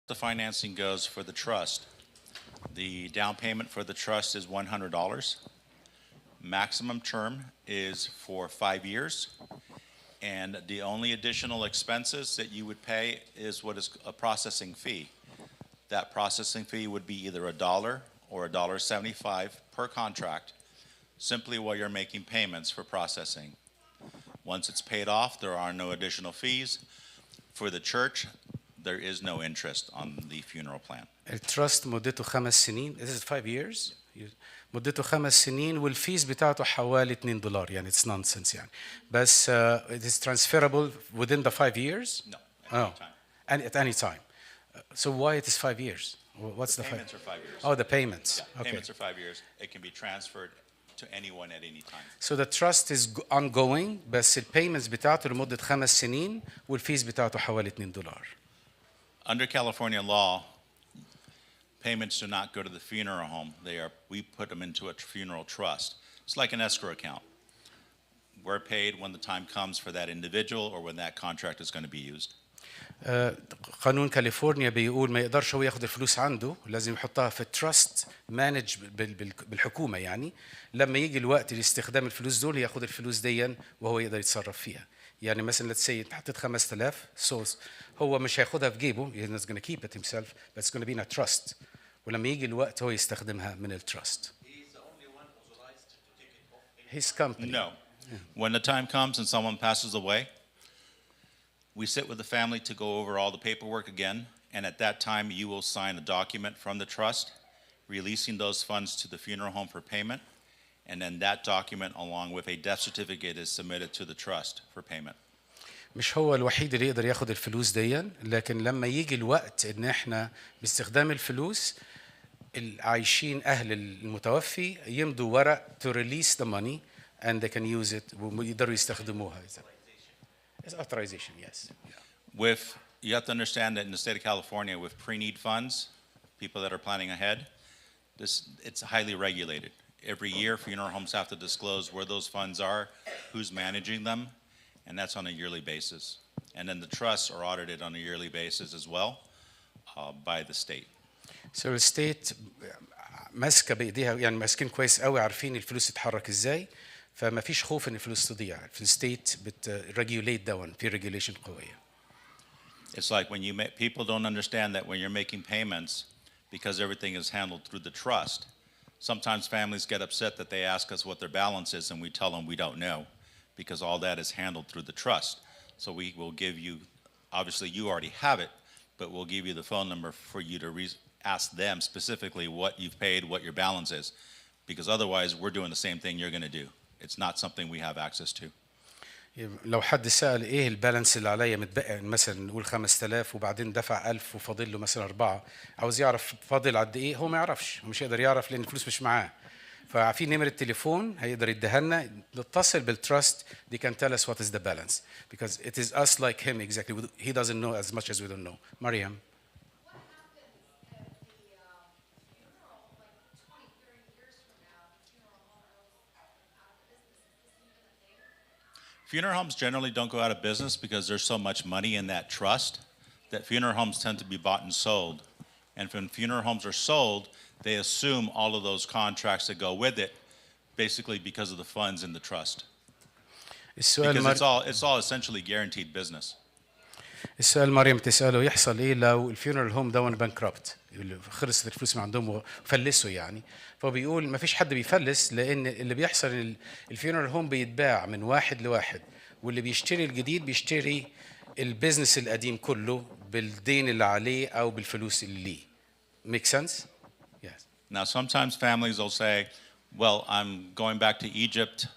The financing goes for the trust. The down payment for the trust is $100. Maximum term is for 5 years. And the only additional expenses that you would pay is what is a processing fee. That processing fee would be either $1 or $1.75 per contract, simply while you're making payments for processing. Once it's paid off, there are no additional fees. For the church, there is no interest on the funeral plan. التراست مدته 5 سنين. This is 5 years. مدته 5 سنين والفيز بتاعته حوالي $2 يعني it's nonsense يعني. بس it is transferable within the 5 years? No, at any time. At any time. So why it is 5 years? What's the payments are 5 years. Oh, the payments. Yeah, okay. Payments are 5 years. It can be transferred to anyone at any time. So the trust is ongoing بس البيمنتس بتاعته لمدة 5 سنين والفيز بتاعته حوالي $2. Under California law, payments do not go to the funeral home. We put them into a funeral trust. It's like an escrow account. We're paid when the time comes for that individual or when that contract is going to be used. قانون كاليفورنيا بيقول ما يقدرش هو ياخد الفلوس عنده، لازم يحطها في التراست مانج بالحكومة يعني. لما يجي الوقت لاستخدام الفلوس دول ياخد الفلوس دي وهو يقدر يتصرف فيها. يعني مثلا let's say انت حطيت 5000 سوس، هو مش هياخدها في جيبه، he's not going to keep it himself, but it's going to be in a trust. ولما يجي الوقت هو يستخدمها من التراست. He's the only one authorized to take it off. His company. No. When the time comes and someone passes away, we sit with the family to go over all the paperwork again, and at that time you will sign a document from the trust releasing those funds to the funeral home for payment, and then that document along with a death certificate is submitted to the trust for payment. مش هو الوحيد اللي يقدر ياخد الفلوس دي، لكن لما يجي الوقت ان احنا باستخدام الفلوس العايشين اهل المتوفي يمضوا ورق to release the money and they can use it ويقدروا يستخدموها. It's authorization, yes. You have to understand that in the state of California, with pre-need funds, people that are planning ahead, it's highly regulated. Every year, funeral homes have to disclose where those funds are, who's managing them, and that's on a yearly basis. And then the trusts are audited on a yearly basis as well by the state. So the state ماسكه بايديها يعني ماسكين كويس قوي عارفين الفلوس تتحرك ازاي فما فيش خوف ان الفلوس تضيع في الستيت بتريجوليت دون في ريجوليشن قويه. It's like when people don't understand that when you're making payments because everything is handled through the trust. Sometimes families get upset that they ask us what their balance is and we tell them we don't know because all that is handled through the trust. So we will give you, obviously you already have it, but we'll give you the phone number for you to ask them specifically what you've paid, what your balance is, because otherwise we're doing the same thing you're going to do. It's not something we have access to. لو حد سأل ايه البالانس اللي عليا متبقى مثلا نقول 5000 وبعدين دفع 1000 وفاضل له مثلا 4 عاوز يعرف فاضل قد ايه هو ما يعرفش مش هيقدر يعرف لان الفلوس مش معاه ففي نمرة تليفون هيقدر يديها لنا نتصل بالتراست they can tell us what is the balance because it is us like him exactly he doesn't know as much as we don't know. Mariam. Funeral homes generally don't go out of business because there's so much money in that trust that funeral homes tend to be bought and sold. And when funeral homes are sold, they assume all of those contracts that go with it, basically because of the funds in the trust. Because it's all essentially guaranteed business. السؤال مريم تسأله يحصل ايه لو الفيونرال هوم دون بانكربت خلصت الفلوس من عندهم وفلسوا يعني فبيقول ما فيش حد بيفلس لان اللي بيحصل ان الفيونرال هوم بيتباع من واحد لواحد واللي بيشتري الجديد بيشتري البيزنس القديم كله بالدين اللي عليه او بالفلوس اللي ليه. Make sense? Yes. Now sometimes families will say, well, I'm going back to Egypt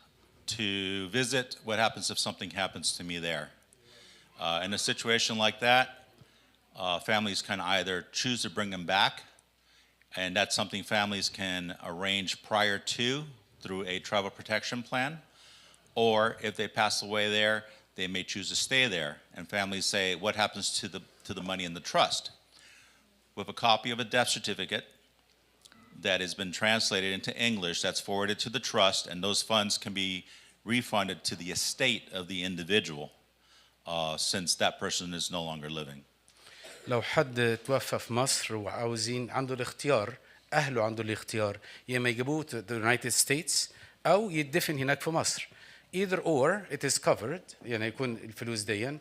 to visit. What happens if something happens to me there? In a situation like that, families can either choose to bring them back, and that's something families can arrange prior to through a travel protection plan, or if they pass away there, they may choose to stay there. And families say, what happens to the money in the trust? With a copy of a death certificate that has been translated into English, that's forwarded to the trust, and those funds can be refunded to the estate of the individual. Since that person is no longer living. لو حد توفى في مصر وعاوزين عنده الاختيار، اهله عنده الاختيار يا اما يجيبوه to the United States او يدفن هناك في مصر. either or it is covered، يعني يكون الفلوس دي.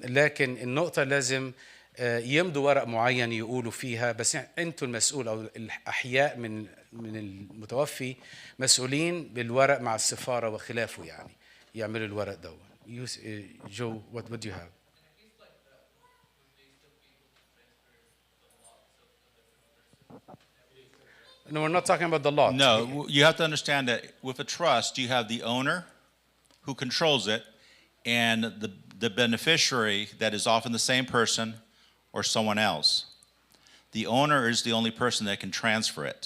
لكن النقطة لازم يمضوا ورق معين يقولوا فيها، بس انتوا المسؤول او الاحياء من المتوفي مسؤولين بالورق مع السفارة وخلافه، يعني يعملوا الورق ده. جو what would you have؟ No, we're not talking about the lot. No, you have to understand that with a trust, you have the owner who controls it and the beneficiary that is often the same person or someone else. The owner is the only person that can transfer it.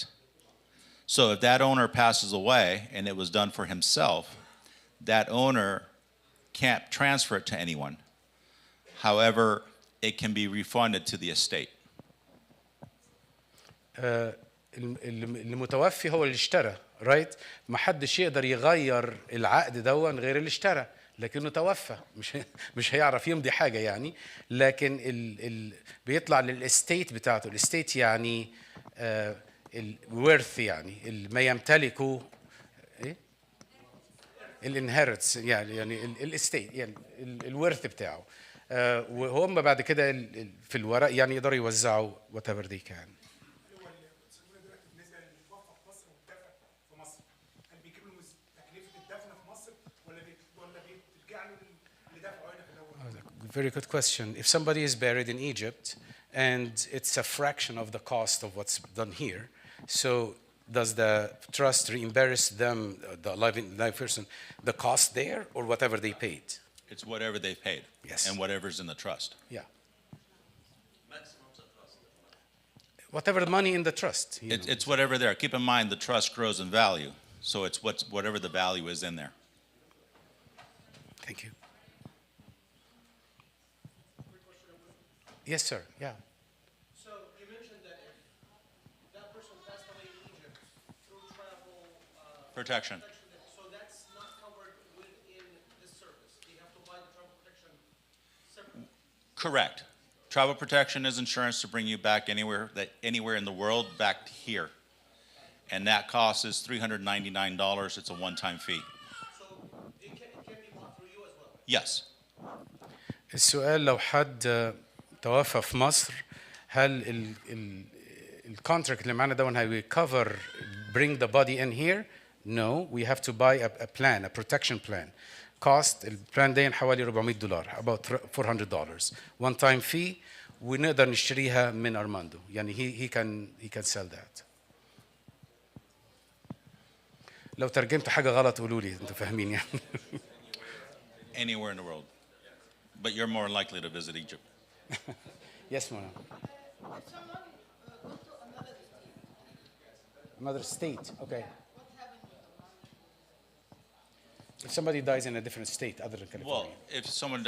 So if that owner passes away and it was done for himself, that owner can't transfer it to anyone. However, it can be refunded to the estate. المتوفي هو اللي اشترى، رايت؟ ما حدش يقدر يغير العقد دون غير اللي اشترى، لكنه توفى مش هيعرف يمضي حاجه يعني. لكن بيطلع للاستيت بتاعته. الاستيت يعني الورث، يعني ما يمتلكه، ايه الانهيرتس، يعني الاستيت، يعني الورث بتاعه. وهم بعد كده في الورق يعني يقدروا يوزعوا whatever they can. Very good question. If somebody is buried in Egypt and it's a fraction of the cost of what's done here, so does the trust reimburse them, the live person, the cost there or whatever they paid? It's whatever they paid. Yes. And whatever's in the trust. Yeah. Whatever the money in the trust. It's whatever there. Keep in mind the trust grows in value. So it's whatever the value is in there. Thank you. Yes, sir. Yeah. So you mentioned that if that person passed away in Egypt through travel Protection. so that's not covered within this service. You have to buy the travel protection separately. Correct. Travel protection is insurance to bring you back anywhere in the world back here. And that cost is $399. It's a one-time fee. So it can be bought through you as well. Yes. السؤال لو حد توفى في مصر، هل الكونتراكت اللي معانا ده هي cover bring the body in here? No, we have to buy a plan, a protection plan. Cost البلان ده حوالي $400 about $400 one time fee. ونقدر نشتريها من أرماندو، يعني he can sell that. لو ترجمت حاجة غلط قولوا لي، انتوا فاهمين يعني. Anywhere in the world. But you're more likely to visit Egypt. Yes, Mona. Another state, okay. If somebody dies in a different state other than California. Well, if someone,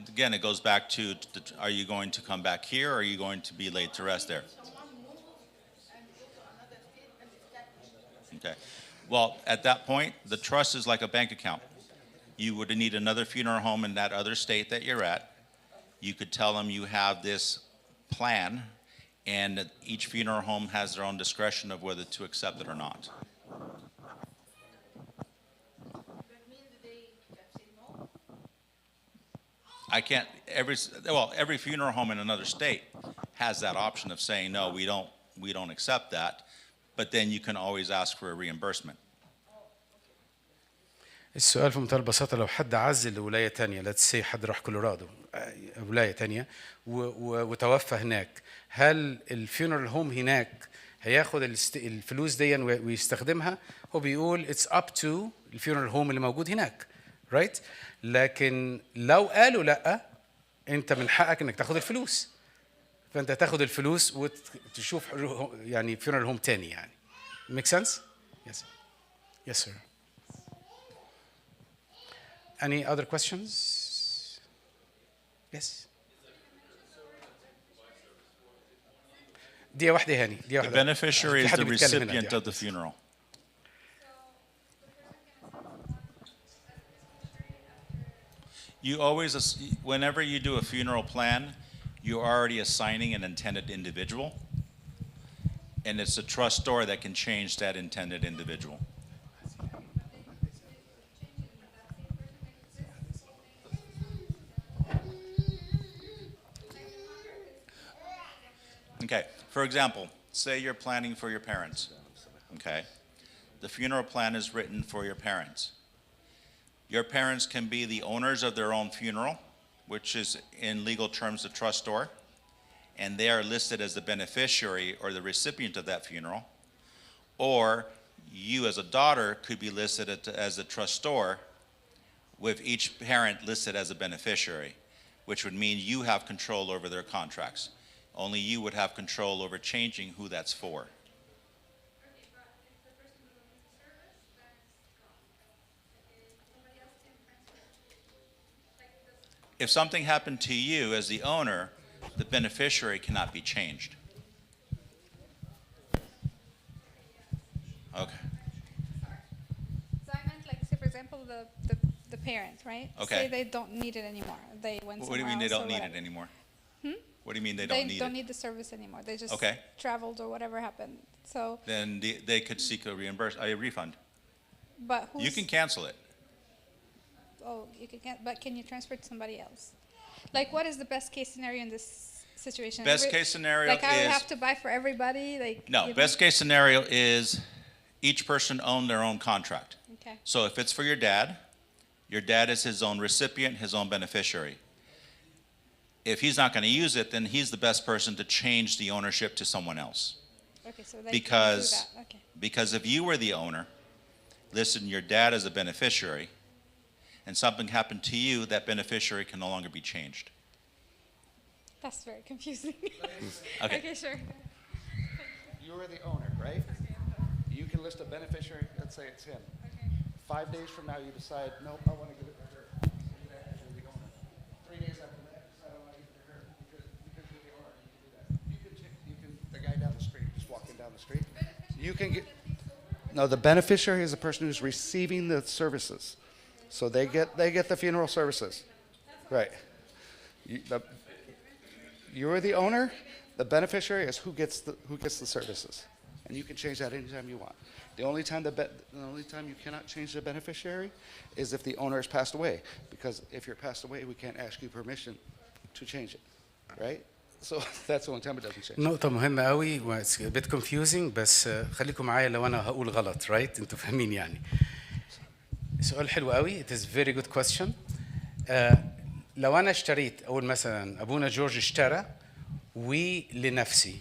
again, it goes back to, are you going to come back here or are you going to be laid to rest there? Okay. Well, at that point, the trust is like a bank account. You would need another funeral home in that other state that you're at. You could tell them you have this plan, and each funeral home has their own discretion of whether to accept it or not. I can't, every funeral home in another state has that option of saying, no, we don't accept that, but then you can always ask for a reimbursement. السؤال في منتهى البساطة، لو حد عزل لولاية تانية، let's say حد راح كولورادو ولاية تانية وتوفى هناك، هل الفيونرال هوم هناك هياخد الفلوس دي ويستخدمها؟ هو بيقول it's up to الفيونرال هوم اللي موجود هناك، right؟ لكن لو قالوا لا، انت من حقك انك تاخد الفلوس، فانت تاخد الفلوس وتشوف يعني فيونرال هوم تاني يعني. Make sense? Yes. Yes, sir. Any other questions? Yes. دقيقة واحدة هاني، دقيقة The واحدة. beneficiary is the recipient of the funeral. You always, whenever you do a funeral plan, you're already assigning an intended individual, and it's the trustor that can change that intended individual. Okay, for example, say you're planning for your parents, okay? The funeral plan is written for your parents. Your parents can be the owners of their own funeral, which is in legal terms the trustor, and they are listed as the beneficiary or the recipient of that funeral. Or you as a daughter could be listed as the trustor with each parent listed as a beneficiary, which would mean you have control over their contracts. Only you would have control over changing who that's for. If something happened to you as the owner, the beneficiary cannot be changed. Okay. So I meant, like, say for example, the parents, right? Okay. Say they don't need it anymore. They went What do you somewhere mean they else or don't need whatever. it anymore? Hmm? What do you mean they They don't need don't it? need the service anymore. They just Okay. traveled or whatever happened. So, Then they could seek a refund. but who's... You can cancel it. Oh, you can, but can you transfer it to somebody else? Like, what is the best case scenario in this situation? Best case scenario like, I would is- have to buy for everybody? Like, No, you know? best case scenario is each person owned their own contract. Okay. So if it's for your dad is his own recipient, his own beneficiary. If he's not going to use it, then he's the best person to change the ownership to someone else. Okay, so they Because, can do that. Okay. because if you were the owner, listed your dad as a beneficiary, and something happened to you, that beneficiary can no longer be changed. That's very confusing. Okay. Okay, sure. You are the owner, right? You can list a beneficiary, let's say it's him. 5 days from now, you decide, nope, I want to give it to her. So you do that because you're the owner. 3 days after that, decide I want to give it to her because you're the owner. You can do that. You can, the guy down the street, just walking down the street. You can get, no, the beneficiary is the person who's receiving the services. So they get the funeral services. Right. You are the owner. The beneficiary is who gets the services, and you can change that anytime you want. The only time you cannot change the beneficiary is if the owner has passed away, because if you're passed away, we can't ask you permission to change it, right? So that's the only time it doesn't change. نقطة مهمة قوي و it's a bit confusing بس خليكم معايا لو أنا هقول غلط right أنتوا فاهمين يعني. سؤال حلو قوي it is very good question. لو أنا اشتريت أقول مثلا أبونا جورج اشترى ولنفسي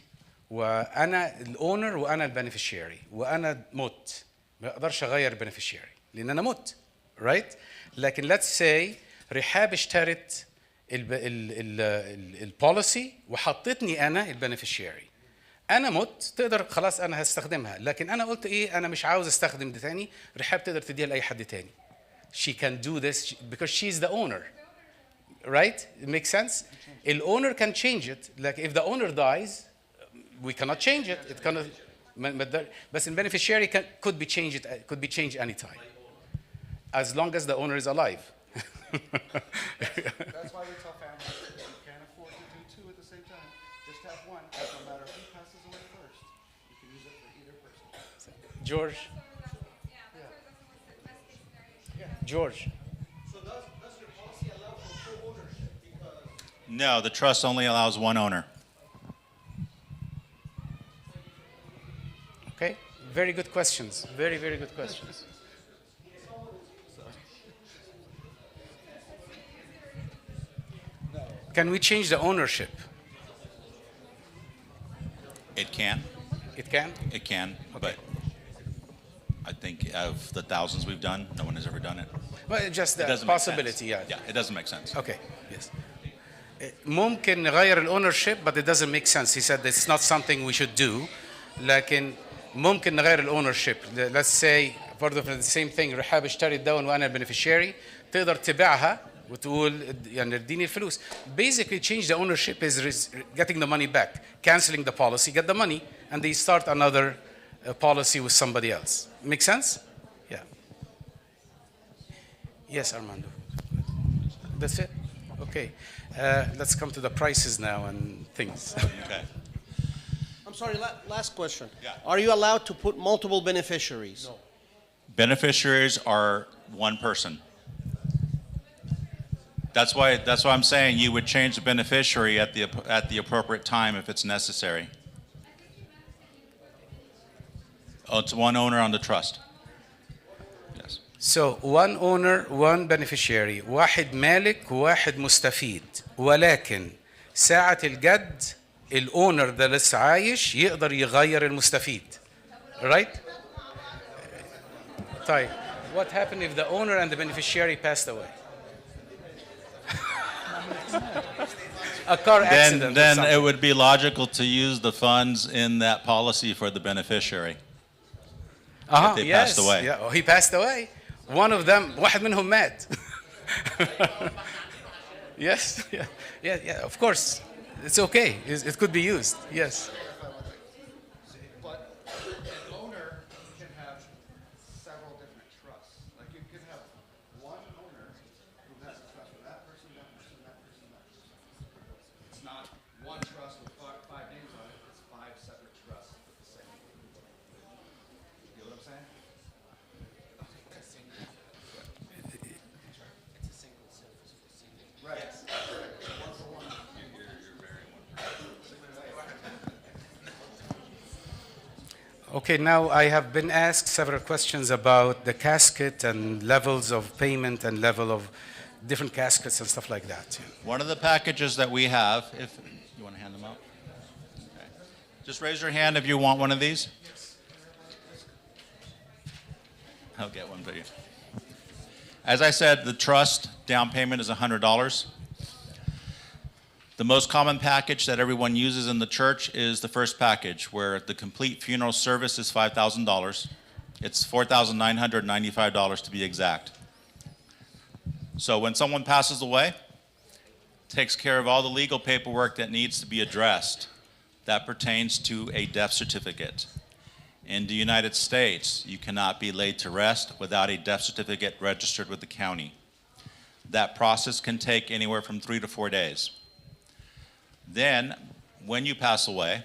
وأنا الأونر وأنا البنفيشيري وأنا مت ما أقدرش أغير البنفيشيري لأن أنا مت right لكن let's say رحاب اشترت البوليسي وحطتني أنا البنفيشيري أنا مت تقدر خلاص أنا هستخدمها لكن أنا قلت إيه أنا مش عاوز أستخدم ده تاني رحاب تقدر تديها لأي حد تاني she can do this because she's the owner right it makes sense the owner can change it like if the owner dies we cannot change it it cannot but the beneficiary could be changed anytime as long as the owner is alive. That's why we tell families you can't afford to do two at the same time. Just have one. No matter who passes away first, you can use it for either person. George. George. So does your policy allow for full ownership? Because No, the trust only allows one owner. Okay, very good questions. Very, very good questions. Can we change the ownership? It can, It can? but I think of the thousands we've done, no one has ever done it. Well, just It the doesn't make possibility, sense. yeah. Yeah, it doesn't make sense. Okay, yes. ممكن نغير الownership but it doesn't make sense. He said it's not something we should do. لكن ممكن نغير الownership. Let's say برضه the same thing رحاب اشترت دون وانا البنفيشيري تقدر تبيعها وتقول يعني اديني الفلوس. Basically change the ownership is getting the money back, canceling the policy, get the money and they start another policy with somebody else. Make sense? Yeah. Yes, Armando. That's it. Okay, let's come to the prices now and things. Okay. I'm sorry, last question. Yeah. Are you allowed to put multiple beneficiaries? No. Beneficiaries are one person. That's why I'm saying you would change the beneficiary at the appropriate time if it's necessary. Oh, it's one owner on the trust. Yes. So one owner, one beneficiary, واحد مالك وواحد مستفيد، ولكن ساعة الجد الأونر ده لسه عايش يقدر يغير المستفيد. Right? طيب, what happened if the owner and the beneficiary passed away? A car accident. Then it would be logical to use the funds in that policy for the beneficiary. If they passed away. Yeah, he passed away. One of them, واحد منهم مات. Yes, yeah, of course. It's okay. It could be used. Yes. But an owner can have several different trusts. Like you can have one owner who has a trust for that person, that person, that person, that person. It's not one trust with five names on it. It's five separate trusts with the same. You know what I'm saying? Right. Okay, now I have been asked several questions about the casket and levels of payment and level of different caskets and stuff like that. One of the packages that we have, if you want to hand them out. Okay. Just raise your hand if you want one of these. I'll get one for you. As I said, the trust down payment is $100. The most common package that everyone uses in the church is the first package, where the complete funeral service is $5,000. It's $4,995 to be exact. So when someone passes away, takes care of all the legal paperwork that needs to be addressed that pertains to a death certificate. In the United States, you cannot be laid to rest without a death certificate registered with the county. That process can take anywhere from 3 to 4 days. Then, when you pass away,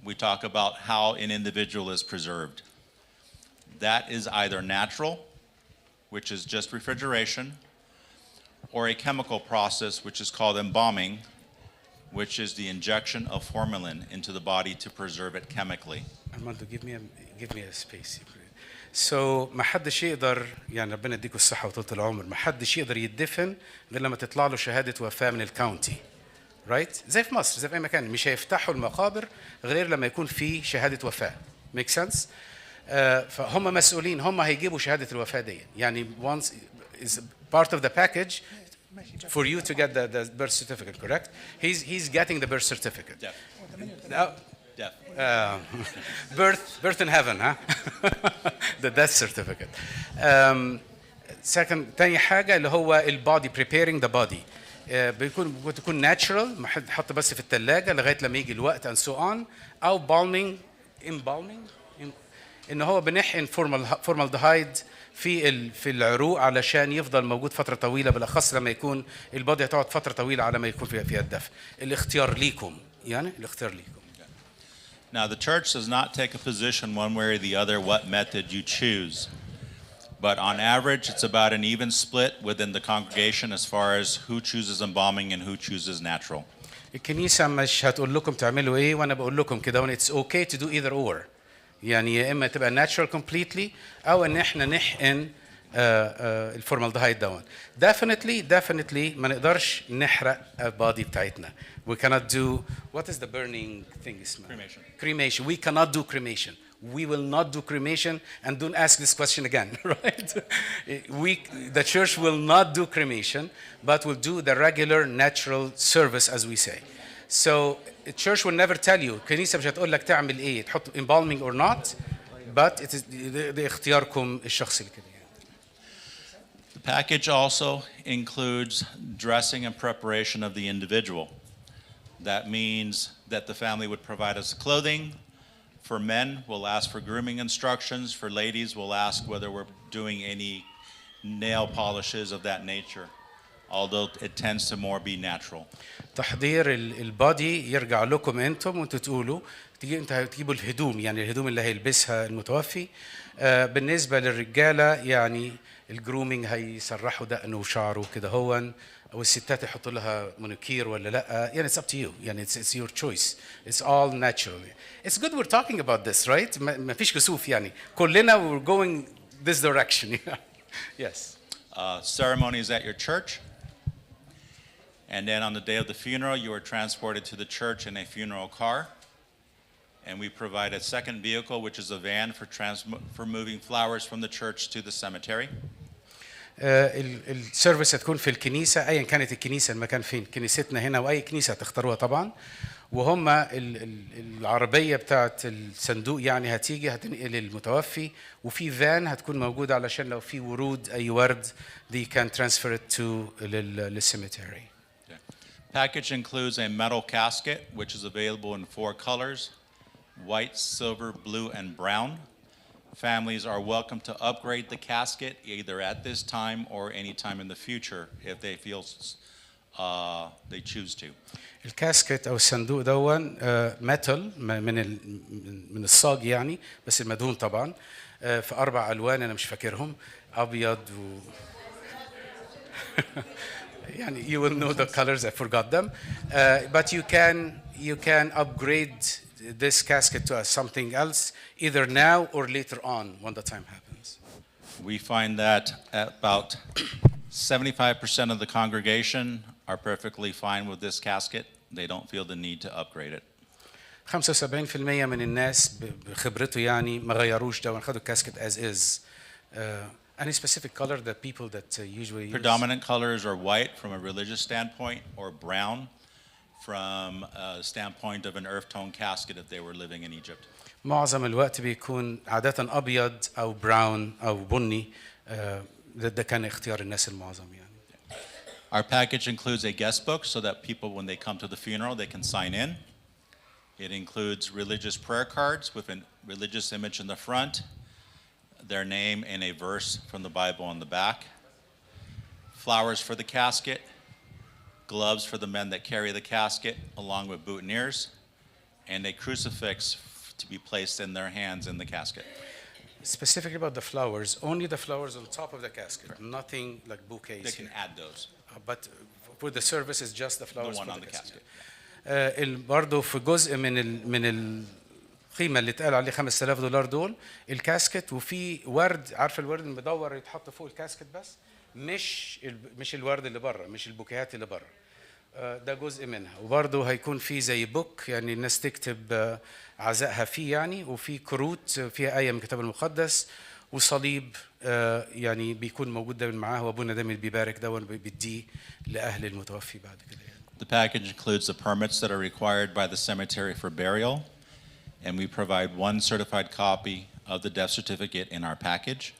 we talk about how an individual is preserved. That is either natural, which is just refrigeration, or a chemical process, which is called embalming, which is the injection of formalin into the body to preserve it chemically. Armando, give me a space. So ما حدش يقدر يعني ربنا يديكم الصحة وطولة العمر ما حدش يقدر يدفن غير لما تطلع له شهادة وفاة من الكاونتي. Right? زي في مصر زي في أي مكان مش هيفتحوا المقابر غير لما يكون في شهادة وفاة. Make sense? فهم مسؤولين هم هيجيبوا شهادة الوفاة دي. يعني once is part of the package for you to get the birth certificate, correct? He's getting the birth certificate. Deaf. Deaf. Birth in heaven, huh? The death certificate. Second, تاني حاجة اللي هو البودي preparing the body. بتكون natural حط بس في الثلاجة لغاية لما يجي الوقت and so on أو embalming إن هو بنحقن formaldehyde في العروق علشان يفضل موجود فترة طويلة بالأخص لما يكون البودي هتقعد فترة طويلة على ما يكون فيها الدفن. الاختيار ليكم يعني الاختيار ليكم. Now, the church does not take a position one way or the other what method you choose. But on average, it's about an even split within the congregation as far as who chooses embalming and who chooses natural. الكنيسة مش هتقول لكم تعملوا إيه وأنا بقول لكم كده وإن it's okay to do either or. يعني يا إما تبقى natural completely أو إن إحنا نحقن الفورمالدهايد دون. Definitely ما نقدرش نحرق البادي بتاعتنا. We cannot do what is the burning thing اسمها؟ Cremation. We cannot do cremation. We will not do cremation and don't ask this question again, right? The church will not do cremation, but will do the regular natural service as we say. So the church will never tell you الكنيسة مش هتقول لك تعمل إيه تحط embalming or not, but it is the اختياركم الشخصي كده. The package also includes dressing and preparation of the individual. That means that the family would provide us clothing. For men, we'll ask for grooming instructions. For ladies, we'll ask whether we're doing any nail polishes of that nature. although it tends to more be natural. تحضير البادي يرجع لكم انتم وانتوا تقولوا انت هتجيبوا الهدوم، يعني الهدوم اللي هيلبسها المتوفي. بالنسبه للرجاله يعني الجرومينج هيسرحوا دقنه وشعره كده هون، او الستات يحطوا لها مونيكير ولا لا، يعني it's up to you، يعني it's your choice. It's all natural. It's good we're talking about this, right? ما فيش كسوف يعني، كلنا we're going this direction. Yes. Ceremonies at your church. And then on the day of the funeral, you are transported to the church in a funeral car. And we provide a second vehicle, which is a van for moving flowers from the church to the cemetery. السيرفيس هتكون في الكنيسة، أيا كانت الكنيسة المكان فين، كنيستنا هنا وأي كنيسة تختاروها طبعا. وهم العربية بتاعت الصندوق يعني هتيجي هتنقل المتوفي، وفي فان هتكون موجودة علشان لو في ورود أي ورد they can transfer it to للcemetery. Package includes a metal casket, which is available in 4 colors: white, silver, blue, and brown. Families are welcome to upgrade the casket either at this time or any time in the future if they feel they choose to. الكاسكت او الصندوق دون ميتال من الصاج يعني، بس المدهون طبعا في 4 ألوان انا مش فاكرهم، ابيض و يعني you will know the colors, I forgot them, but you can upgrade this casket to something else either now or later on when the time happens. We find that about 75% of the congregation are perfectly fine with this casket. They don't feel the need to upgrade it. 75% من الناس بخبرته يعني ما غيروش ده وخدوا الكاسكت as is. Any specific color that people that usually use? Predominant colors are white from a religious standpoint or brown from a standpoint of an earth tone casket if they were living in Egypt. معظم الوقت بيكون عادة أبيض أو براون أو بني، ده كان اختيار الناس المعظم يعني. Our package includes a guest book so that people, when they come to the funeral, they can sign in. It includes religious prayer cards with a religious image in the front, their name and a verse from the Bible on the back, flowers for the casket, gloves for the men that carry the casket along with boutonnieres, and a crucifix to be placed in their hands in the casket. Specifically about the flowers, only the flowers on top of the casket, nothing like bouquets. They can add those. But for the service is just the flowers The one for on the the casket. casket. برضه في جزء من القيمة اللي اتقال عليه $5000 دول الكاسكت، وفي ورد، عارف الورد المدور يتحط فوق الكاسكت بس، مش الورد اللي بره، مش البوكيهات اللي بره. ده جزء منها، وبرضه هيكون في زي بوك يعني الناس تكتب عزائها فيه يعني، وفي كروت فيها آية من الكتاب المقدس، وصليب يعني بيكون موجود دايما معاه، وابونا دايما بيبارك ده وبيديه لأهل المتوفي بعد كده يعني. The package includes the permits that are required by the cemetery for burial, and we provide 1 certified copy of the death certificate in our package.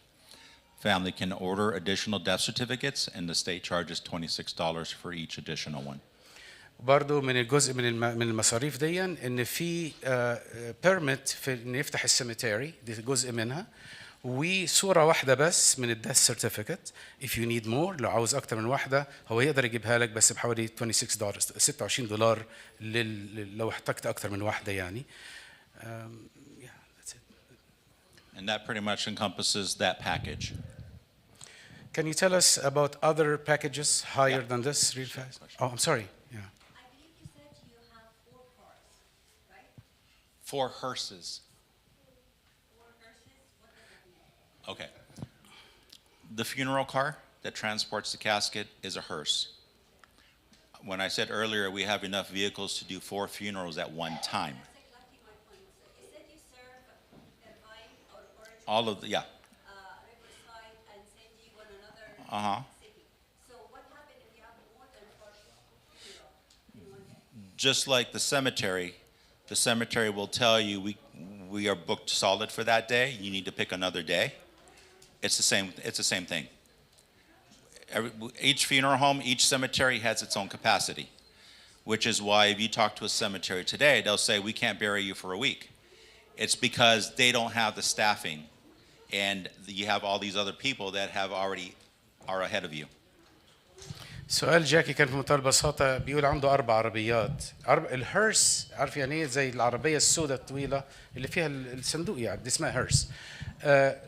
Family can order additional death certificates, and the state charges $26 for each additional one. برضو من الجزء من المصاريف دي ان في بيرميت في ان يفتح السيمتري، دي جزء منها، وصوره واحده بس من الديث سيرتيفيكت. if you need more، لو عاوز اكتر من واحده هو يقدر يجيبها لك بس بحوالي $26 لو احتجت اكتر من واحده يعني. Yeah, that's it. And that pretty much encompasses that package. Can you tell us about other packages higher than this real fast? Oh, I'm sorry. Yeah. I believe you said you have 4 cars, right? 4 hearses. 4 hearses, what does that mean? Okay. The funeral car that transports the casket is a hearse. When I said earlier we have enough vehicles to do 4 funerals at one time. That's exactly my point. You said you serve Irvine or Origin, All of the, yeah. Riverside, and Sandy, one another Uh-huh. city. So what happens if you have more than 4 funerals in one day? Just like the cemetery will tell you we are booked solid for that day. You need to pick another day. It's the same thing. Each funeral home, each cemetery has its own capacity, which is why if you talk to a cemetery today, they'll say we can't bury you for a week. It's because they don't have the staffing, and you have all these other people that have already are ahead of you. سؤال جاكي كان في منتهى البساطة، بيقول عنده 4 عربيات. الهيرس، عارف يعني ايه؟ زي العربية السوداء الطويلة اللي فيها الصندوق، يعني دي اسمها هيرس.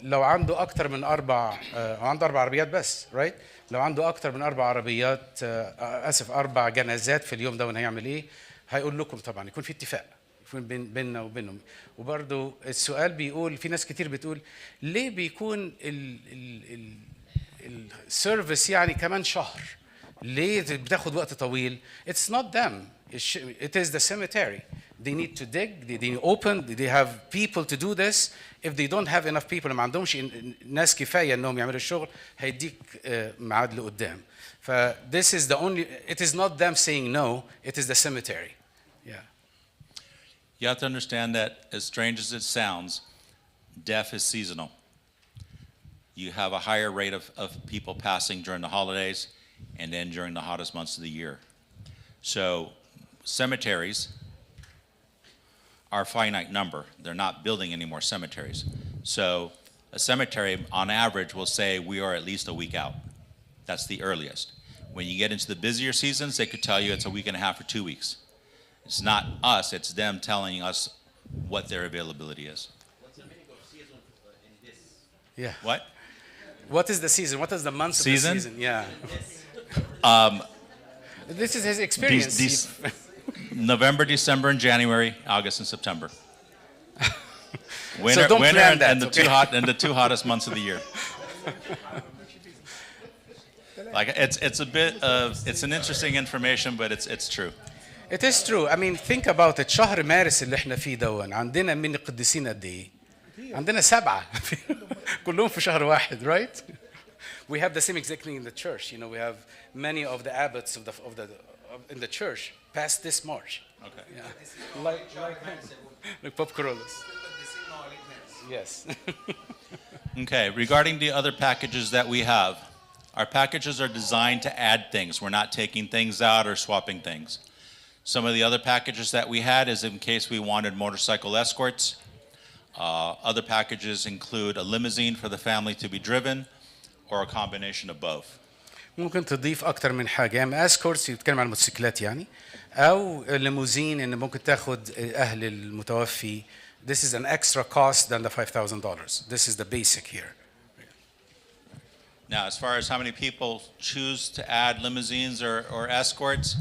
لو عنده أكتر من 4 عنده 4 عربيات بس، رايت؟ لو عنده أكتر من 4 عربيات، 4 جنازات في اليوم ده، هيعمل إيه؟ هيقول لكم طبعا، يكون في اتفاق يكون بيننا وبينهم. وبرضه السؤال بيقول، في ناس كتير بتقول ليه بيكون السيرفيس يعني كمان شهر؟ ليه بتاخد وقت طويل؟ It's not them. It is the cemetery. They need to dig, they open, they have people to do this. If they don't have enough people, ما عندهمش ناس كفاية انهم يعملوا الشغل، هيديك ميعاد لقدام. ف this is the only, it is not them saying no, it is the cemetery. Yeah. You have to understand that, as strange as it sounds, death is seasonal. You have a higher rate of people passing during the holidays and then during the hottest months of the year. So cemeteries are a finite number. They're not building any more cemeteries. So a cemetery, on average, will say we are at least a week out. That's the earliest. When you get into the busier seasons, they could tell you it's a week and a half or 2 weeks. It's not us, it's them telling us what their availability is. What's the meaning of season in this? Yeah. What? What is the season? What is the months of the Season? season? Yeah. This is his experience. November, December, and January, August, and September. Winter, don't winter plan and, that, and okay? the 2 hottest months of the year. Like it's a bit of, it's an interesting information, but it's true. It is true. I mean, think about it. شهر مارس اللي احنا فيه دون، عندنا من القديسين قد ايه؟ عندنا 7 كلهم في شهر واحد, right? We have the same exact thing in the church. You know, we have many of the abbots in the church past this March. Okay. Yeah. Like Pope Carolus. Yes. Okay, regarding the other packages that we have, our packages are designed to add things. We're not taking things out or swapping things. Some of the other packages that we had is in case we wanted motorcycle escorts. Other packages include a limousine for the family to be driven, or a combination of both. ممكن تضيف أكتر من حاجة، يعني اسكورتس يتكلم عن الموتوسيكلات يعني، أو ليموزين إن ممكن تاخد أهل المتوفي. This is an extra cost than the $5,000. This is the basic here. Now, as far as how many people choose to add limousines or escorts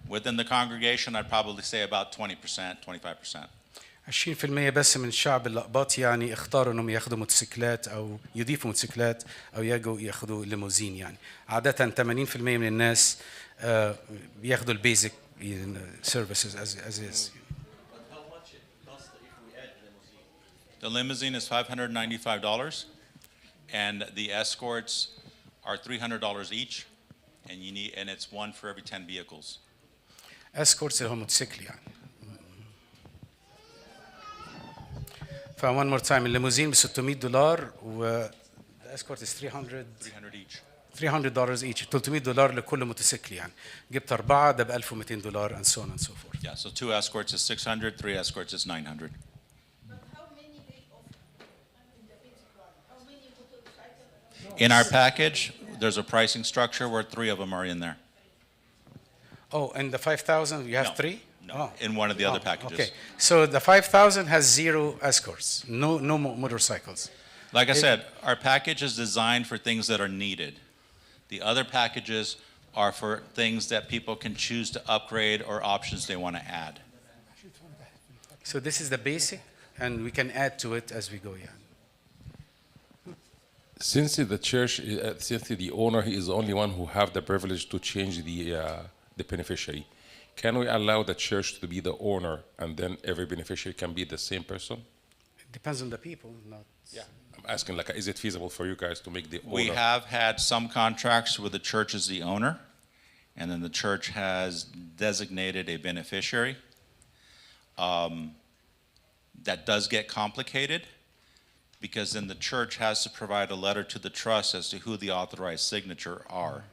within the congregation, I'd probably say about 20%, 25%. 20% بس من الشعب الأقباط يعني اختاروا انهم ياخذوا موتوسيكلات او يضيفوا موتوسيكلات او يجوا ياخذوا ليموزين. يعني عادة 80% من الناس بياخذوا البيزك services as is. But how much it costs if we add limousine? The limousine is $595, and the escorts are $300 each, and it's one for every 10 vehicles. اسكورتس اللي هو موتوسيكل يعني. ف one more time الليموزين ب $600 و الاسكورت is 300 each. $300 each. $300 لكل موتوسيكل يعني. جبت 4 ده ب $1,200 and so on and so forth. Yeah, so 2 escorts is $600, 3 escorts is $900. But how many days of individual? How many motorcycles? In our package, there's a pricing structure where 3 of them are in there. Oh, and the 5,000 you have No, 3? No, Oh. in one of the other packages. Okay, so the 5,000 has 0 escorts, no motorcycles. Like I said, our package is designed for things that are needed. The other packages are for things that people can choose to upgrade or options they want to add. So this is the basic, and we can add to it as we go. Yeah. Since the church, since the owner, he is the only one who have the privilege to change the beneficiary. Can we allow the church to be the owner and then every beneficiary can be the same person? It depends on the people, not. Yeah. I'm asking, like, is it feasible for you guys to make the owner? We have had some contracts where the church is the owner, and then the church has designated a beneficiary. That does get complicated because then the church has to provide a letter to the trust as to who the authorized signature are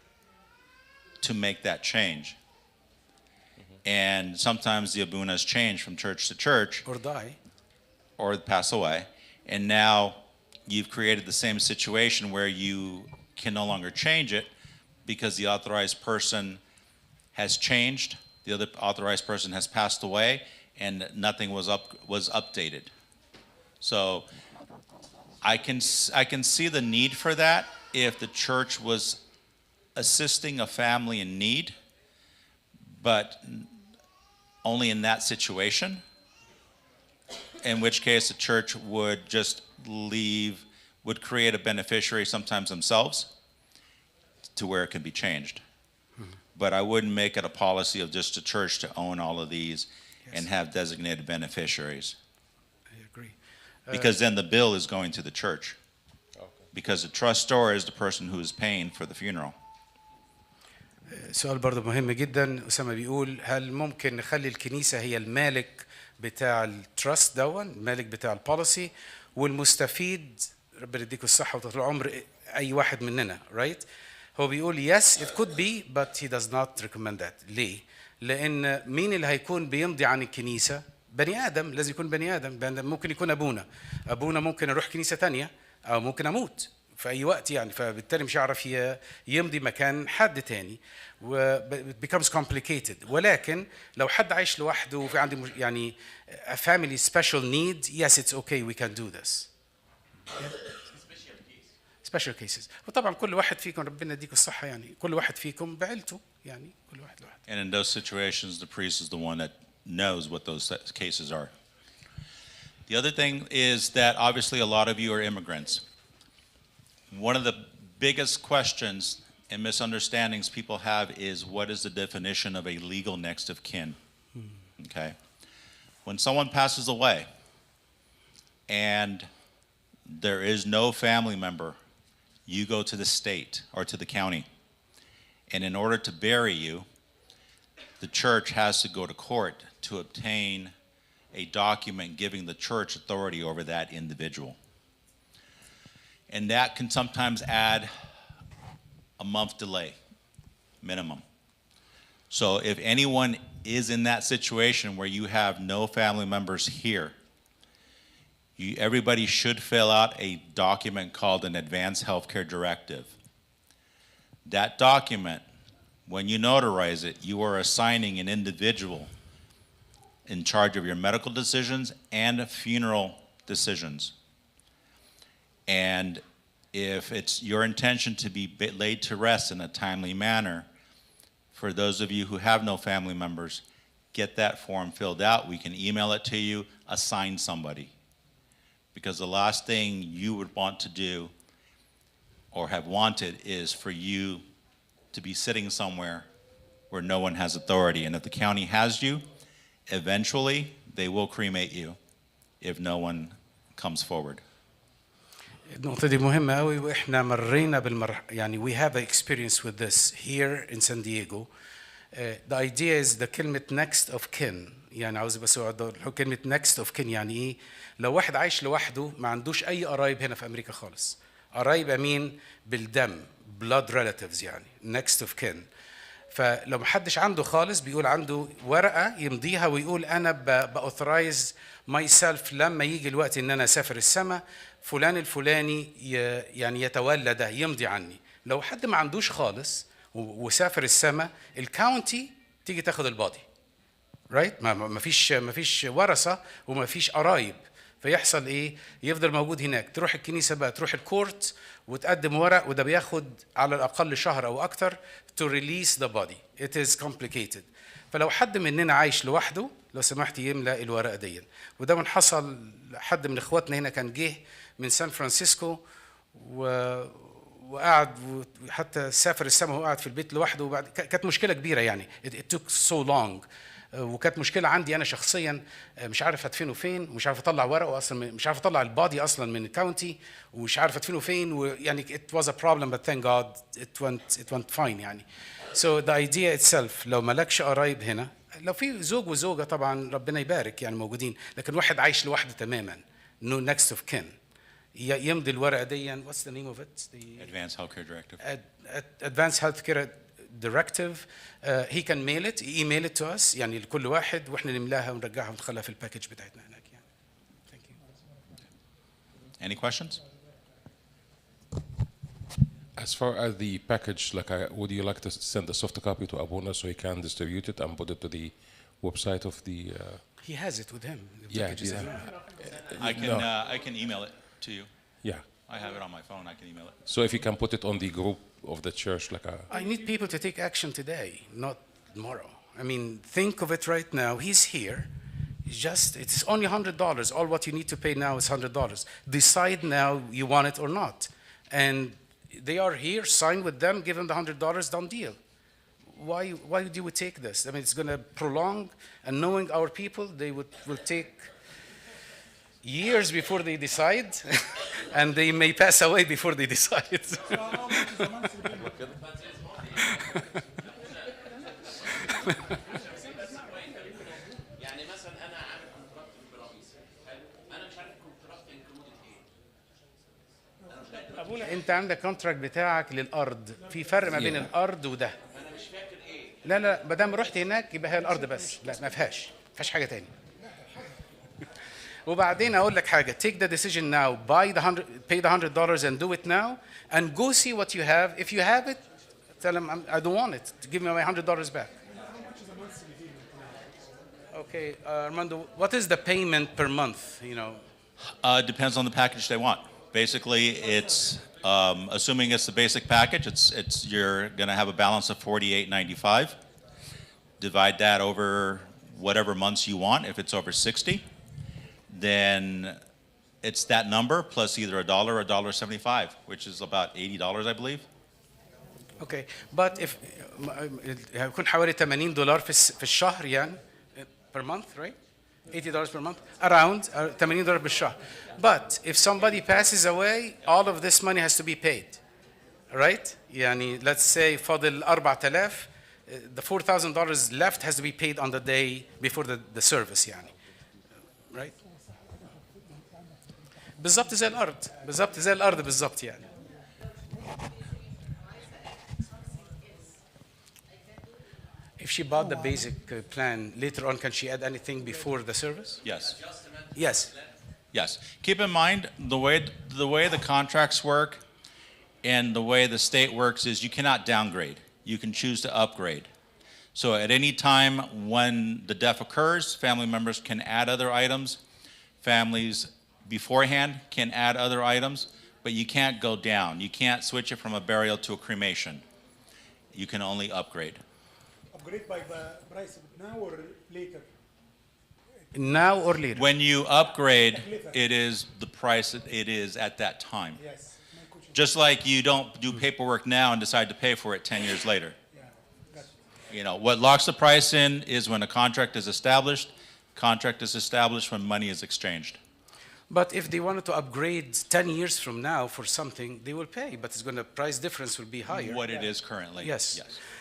to make that change. And sometimes the abunas change from church to church Or die. or pass away. And now you've created the same situation where you can no longer change it, because the authorized person has changed, the other authorized person has passed away, and nothing was updated. So I can see the need for that if the church was assisting a family in need, but only in that situation, in which case the church would just would create a beneficiary sometimes themselves to where it can be changed. But I wouldn't make it a policy of just the church to own all of these and have designated beneficiaries. I agree. Because then the bill is going to the church. Because the trustor is the person who is paying for the funeral. سؤال برضه مهم جدا. أسامة بيقول هل ممكن نخلي الكنيسة هي المالك بتاع التراست دون، المالك بتاع البوليسي، والمستفيد ربنا يديكم الصحة وطول العمر أي واحد مننا، right؟ هو بيقول yes it could be but he does not recommend that. ليه؟ لأن مين اللي هيكون بيمضي عن الكنيسة؟ بني آدم، لازم يكون بني آدم. ممكن يكون أبونا ممكن يروح كنيسة تانية أو ممكن أموت في أي وقت يعني، فبالتالي مش هيعرف يمضي مكان حد تاني و it becomes complicated. ولكن لو حد عايش لوحده وفي عندي يعني a family special need, yes it's okay we can do this. special cases. وطبعا كل واحد فيكم ربنا يديكم الصحة يعني كل واحد فيكم بعيلته يعني كل واحد لوحده. And in those situations, the priest is the one that knows what those cases are. The other thing is that obviously a lot of you are immigrants. One of the biggest questions and misunderstandings people have is what is the definition of a legal next of kin? Okay. When someone passes away and there is no family member, you go to the state or to the county. And in order to bury you, the church has to go to court to obtain a document giving the church authority over that individual. And that can sometimes add a month delay, minimum. So if anyone is in that situation where you have no family members here, everybody should fill out a document called an Advanced Healthcare Directive. That document, when you notarize it, you are assigning an individual in charge of your medical decisions and funeral decisions. And if it's your intention to be laid to rest in a timely manner, for those of you who have no family members, get that form filled out. We can email it to you, assign somebody. Because the last thing you would want to do or have wanted is for you to be sitting somewhere where no one has authority. And if the county has you, eventually they will cremate you if no one comes forward. النقطة دي مهمة قوي وإحنا مرينا يعني we have experience with this here in San Diego. The idea is the كلمة next of kin يعني عاوز بس كلمة next of kin يعني إيه؟ لو واحد عايش لوحده ما عندوش أي قرايب هنا في أمريكا خالص. قرايب مين؟ بالدم blood relatives يعني next of kin. فلو محدش عنده خالص بيقول عنده ورقة يمضيها ويقول أنا بأوثرايز myself لما يجي الوقت إن أنا أسافر السماء فلان الفلاني يعني يتولى ده يمضي عني. لو حد ما عندوش خالص وسافر السماء الكاونتي تيجي تاخد البادي right ما فيش ورثة وما فيش قرايب فيحصل ايه يفضل موجود هناك تروح الكنيسة بقى تروح الكورت وتقدم ورق وده بياخد على الأقل شهر أو أكتر to release the body. It is complicated. فلو حد مننا عايش لوحده لو سمحت يملأ الورقة دي وده من حصل حد من إخواتنا هنا كان جه من سان فرانسيسكو وقعد وحتى سافر السماء وقعد في البيت لوحده وبعد كانت مشكلة كبيرة يعني it took so long وكانت مشكلة عندي أنا شخصيا مش عارف أدفنه فين ومش عارف أطلع ورقه أصلا مش عارف أطلع البادي أصلا من الكاونتي ومش عارف أدفنه فين ويعني it was a problem but thank God it went fine يعني. So the idea itself لو مالكش قرايب هنا لو في زوج وزوجة طبعا ربنا يبارك يعني موجودين لكن واحد عايش لوحده تماما no next of kin يمضي الورقة دي what's the name of it? The Advanced Healthcare Directive. Advanced Healthcare Directive. He can mail it, email it to us يعني لكل واحد واحنا نملاها ونرجعها وندخلها في الباكج بتاعتنا هناك يعني. Thank you. Any questions? As far as the package, like, would you like to send a soft copy to Abuna so he can distribute it and put it to the website of the? He has it with him. The Yeah, package is yeah. there. I can email it to you. Yeah. I have it on my phone. I can email it. So if you can put it on the group of the church, like a. I need people to take action today, not tomorrow. I mean, think of it right now. He's here. It's only $100. All what you need to pay now is $100. Decide now you want it or not. And they are here, sign with them, give them the $100, done deal. Why do we take this? I mean, it's going to prolong, and knowing our people, they will take years before they decide, and they may pass away before they decide. يعني مثلا انا عامل كونتراكت براميس حلو انا مش عارف الكونتراكت انكلودد ايه انت عندك كونتراكت بتاعك للارض، في فرق ما بين الارض وده. انا مش فاكر ايه لا ما دام رحت هناك يبقى هي الارض بس، لا ما فيهاش حاجه تاني. وبعدين اقول لك حاجه، take the decision now, pay the $100 and do it now, and go see what you have. If you have it, tell them I don't want it. Give me my $100 back. Okay, Armando, what is the payment per month? You know. Depends on the package they want. Basically, it's assuming it's the basic package. It's you're going to have a balance of $48.95. Divide that over whatever months you want. If it's over 60, then it's that number plus either $1 or $1.75, which is about $80, I believe. Okay, but if هيكون حوالي $80 في الشهر يعني per month, right? $80 per month, around $80 بالشهر. But if somebody passes away, all of this money has to be paid, right? يعني let's say فاضل 4000, the $4,000 left has to be paid on the day before the service يعني, right? بالضبط زي الأرض بالضبط يعني. If she bought the basic plan, later on, can she add anything before the service? Yes. Yes. Yes. Keep in mind the way the contracts work and the way the state works is you cannot downgrade. You can choose to upgrade. So at any time when the death occurs, family members can add other items. Families beforehand can add other items, but you can't go down. You can't switch it from a burial to a cremation. You can only upgrade. Upgrade by price now or later? Now or later? When you upgrade, it is the price it is at that time. Yes. Just like you don't do paperwork now and decide to pay for it 10 years later. Yeah, gotcha. You know, what locks the price in is when a contract is established. Contract is established when money is exchanged. But if they wanted to upgrade 10 years from now for something, they will pay, but price difference will be higher. What it is currently. Yes.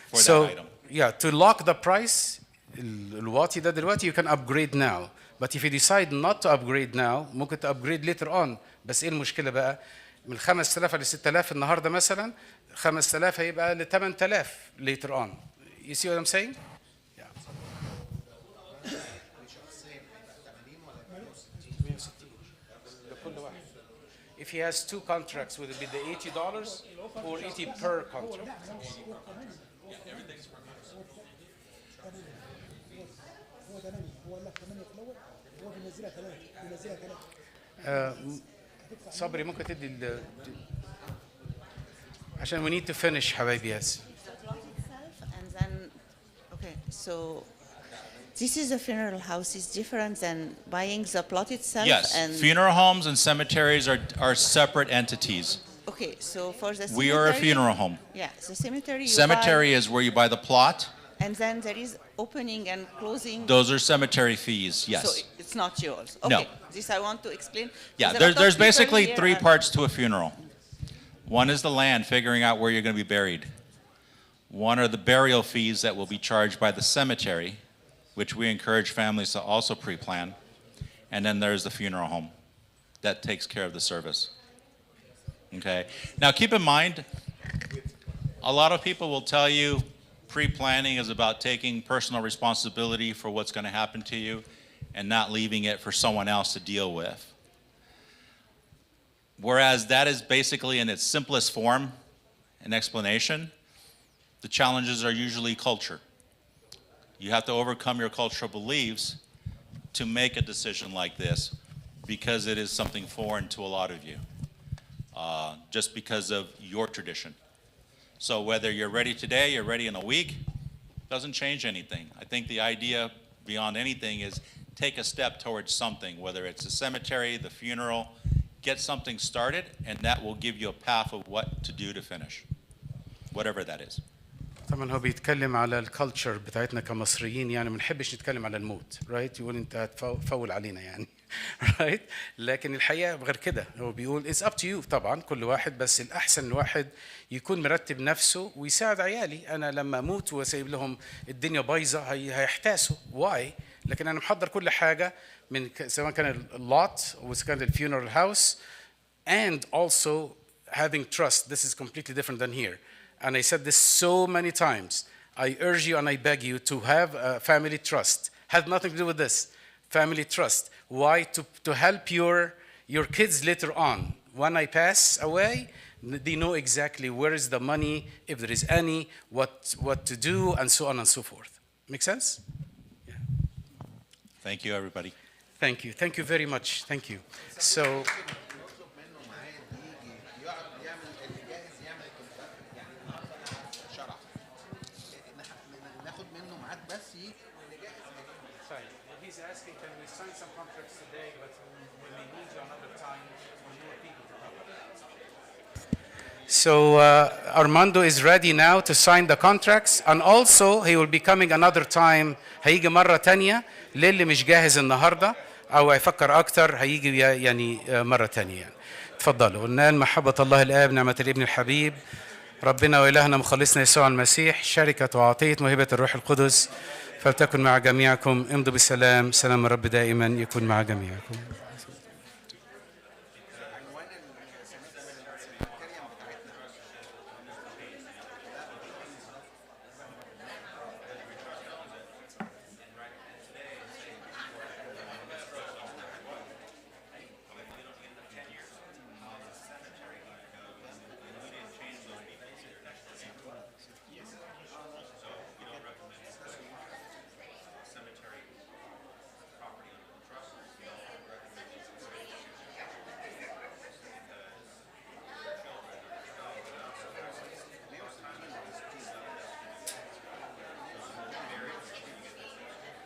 For So, that item. yeah, to lock the price, الواطي ده دلوقتي you can upgrade now. But if you decide not to upgrade now, ممكن to upgrade later on. بس ايه المشكلة بقى؟ من 5000 ل 6000 النهارده مثلا، 5000 هيبقى ل 8000 later on. You see what I'm saying? Yeah. If he has two contracts, would it be the $80 or 80 per contract? صبري ممكن تدي عشان we need to finish حبايبي. Yes. And then, okay, so this is a funeral house. It's different than buying the plot itself. Yes, And funeral homes and cemeteries are separate entities. okay, so for the cemetery, We are a funeral home. Yeah, the cemetery. You Cemetery is where you buy the plot. buy, and then there is opening and closing. Those are cemetery fees, So yes. it's not yours. No. Okay, this I want to explain. Yeah, because a lot of there's people basically here three are- parts to a funeral. One is the land, figuring out where you're going to be buried. One are the burial fees that will be charged by the cemetery, which we encourage families to also pre-plan. And then there's the funeral home that takes care of the service. Okay? Now keep in mind, a lot of people will tell you pre-planning is about taking personal responsibility for what's going to happen to you and not leaving it for someone else to deal with. Whereas that is basically in its simplest form, an explanation. The challenges are usually culture. You have to overcome your cultural beliefs to make a decision like this because it is something foreign to a lot of you, just because of your tradition. So whether you're ready today, you're ready in a week, doesn't change anything. I think the idea beyond anything is take a step towards something, whether it's the cemetery, the funeral, get something started, and that will give you a path of what to do to finish, whatever that is. طبعا هو بيتكلم على الكالتشر بتاعتنا كمصريين، يعني ما نحبش نتكلم على الموت، رايت؟ يقول انت هتفول علينا يعني، رايت؟ لكن الحقيقه غير كده، هو بيقول اتس اب تو يو طبعا كل واحد، بس الاحسن الواحد يكون مرتب نفسه ويساعد عيالي. انا لما اموت وسايب لهم الدنيا بايظه هيحتاسوا، واي؟ لكن انا محضر كل حاجه من سواء كان اللوت وسواء كان الفيونرال هاوس، and also having trust. This is completely different than here. And I said this so many times. I urge you and I beg you to have a family trust. Has nothing to do with this. Family trust. Why? To help your kids later on. When I pass away, they know exactly where is the money, if there is any, what to do, and so on and so forth. Make sense? Yeah. Thank you, everybody. Thank you. Thank you very much. Thank you. So. He's asking, can we sign some contracts today, but we may need you another time for more people to come. So Armando is ready now to sign the contracts, and also he will be coming another time. هيجي مرة تانية للي مش جاهز النهاردة أو هيفكر أكتر، هيجي يعني مرة تانية يعني. تفضلوا. ننال محبة الله الآب، نعمة الابن الحبيب، ربنا وإلهنا مخلصنا يسوع المسيح، شركة وعطية موهبة الروح القدس فلتكن مع جميعكم. امضوا بالسلام. سلام الرب دائما يكون مع جميعكم.